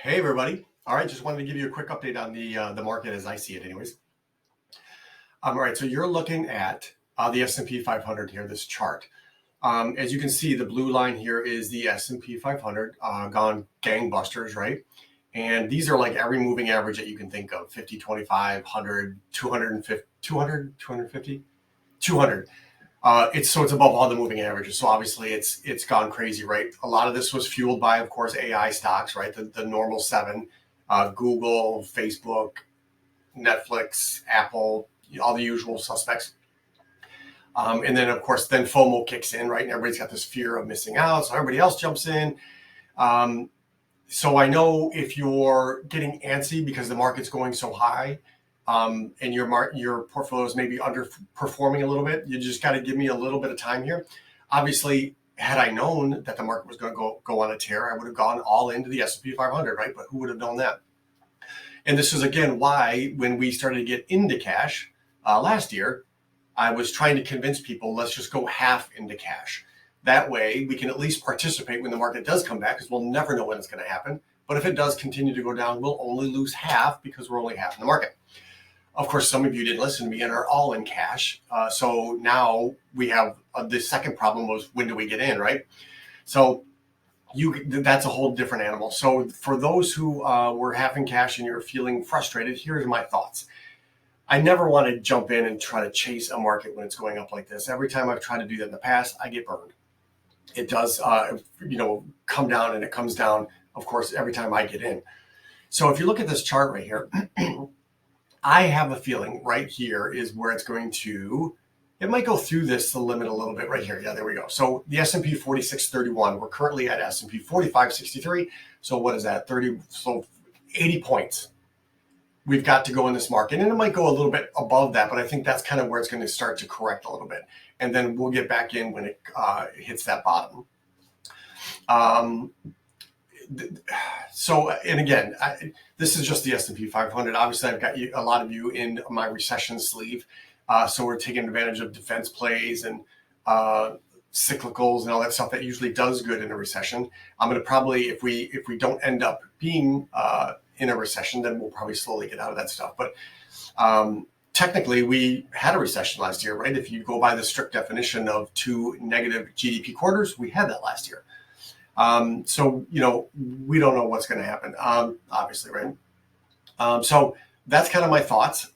Hey everybody. All right, just wanted to give you a quick update on the market as I see it anyways. All right, so you're looking at the S&P 500 here, this chart. As you can see, the blue line here is the S&P 500 gone gangbusters, right? And these are like every moving average that you can think of, 50, 25, 100, 250, 200, 250, 200. It's above all the moving averages. So obviously it's gone crazy, right? A lot of this was fueled by, of course, AI stocks, right? The normal seven, Google, Facebook, Netflix, Apple, all the usual suspects. And then, of course, then FOMO kicks in, right? And everybody's got this fear of missing out. So everybody else jumps in. So I know if you're getting antsy because the market's going so high, and your portfolio is maybe underperforming a little bit, you just got to give me a little bit of time here. Obviously, had I known that the market was going to go on a tear, I would have gone all into the S&P 500, right? But who would have known that? And this is, again, why when we started to get into cash last year, I was trying to convince people, let's just go half into cash. That way, we can at least participate when the market does come back, because we'll never know when it's going to happen. But if it does continue to go down, we'll only lose half because we're only half in the market. Of course, some of you didn't listen to me and are all in cash. So now we have the second problem was, when do we get in, right? So that's a whole different animal. So for those who were half in cash and you're feeling frustrated, here's my thoughts. I never want to jump in and try to chase a market when it's going up like this. Every time I've tried to do that in the past, I get burned. It does, come down, and it comes down, of course, every time I get in. So if you look at this chart right here, I have a feeling right here is where it's going to, it might go through the limit a little bit right here. Yeah, there we go. So the S&P 4631, we're currently at S&P 4563. So what is that? 80 points. We've got to go in this market, and it might go a little bit above that, but I think that's kind of where it's going to start to correct a little bit. And then we'll get back in when it hits that bottom. And again, this is just the S&P 500. Obviously, I've got a lot of you in my recession sleeve. So we're taking advantage of defense plays and cyclicals and all that stuff that usually does good in a recession. I'm going to probably, if we don't end up being in a recession, then we'll probably slowly get out of that stuff. But technically, we had a recession last year, right? If you go by the strict definition of 2 negative GDP quarters, we had that last year. So we don't know what's going to happen, obviously, right? So that's kind of my thoughts.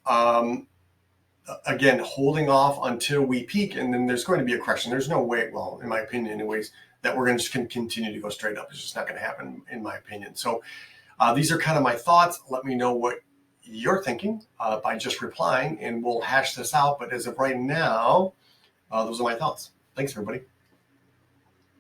Again, holding off until we peak, and then there's going to be a correction. There's no way, well, in my opinion anyways, that we're going to just continue to go straight up. It's just not going to happen, in my opinion. So these are kind of my thoughts. Let me know what you're thinking by just replying, and we'll hash this out. But as of right now, those are my thoughts. Thanks, everybody.